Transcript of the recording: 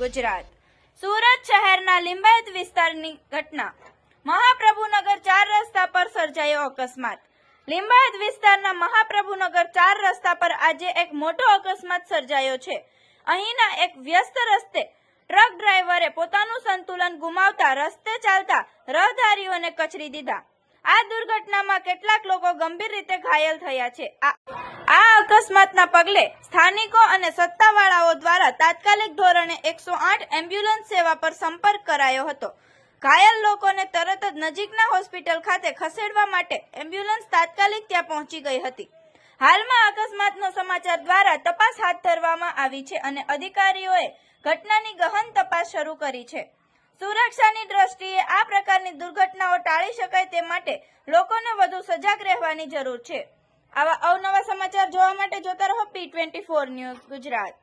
ગુજરાત। સુરત શહેરના લિંબાયત વિસ્તારની ઘટના। મહાપ્રભુનગર 4 રસ્તા પર સર્જાયો અકસ્માત। લિંબાયત વિસ્તારના મહાપ્રભુનગર 4 રસ્તા પર આજે એક મોટો અકસ્માત સર્જાયો છે। અહીંના એક વ્યસ્ત રસ્તે ટ્રક ડ્રાઈવરે પોતાનું સંતુલન ગુમાવતા રસ્તે ચાલતા રહદારીઓને કચરી દીધા। આ દુર્ઘટનામાં કેટલાક લોકો ગંભીર રીતે ઘાયલ થયા છે। આ અકસ્માતના પગલે સ્થાનિકો અને સત્તાવાળાઓ દ્વારા તાત્કાલિક ધોરણે 108 એમ્બ્યુલન્સ સેવા પર સંપર્ક કરાયો હતો। ઘાયલ લોકોને તરત જ નજીકના હોસ્પિટલ ખાતે ખસેડવા માટે એમ્બ્યુલન્સ તાત્કાલિક ત્યાં પહોંચી ગઈ હતી। હાલમાં અકસ્માતનો સમાચાર દ્વારા તપાસ હાથ ધરવામાં આવી છે અને અધિકારીઓએ ઘટનાની ગહન તપાસ શરૂ કરી છે। સુરક્ષાની દ્રષ્ટિએ આ પ્રકારની દુર્ઘટનાઓ ટાળી શકાય તે માટે લોકોને વધુ સજાગ રહેવાની જરૂર છે। આવા અવનવા સમાચાર જોવા માટે જોતા રહો P24 ન્યૂઝ ગુજરાત।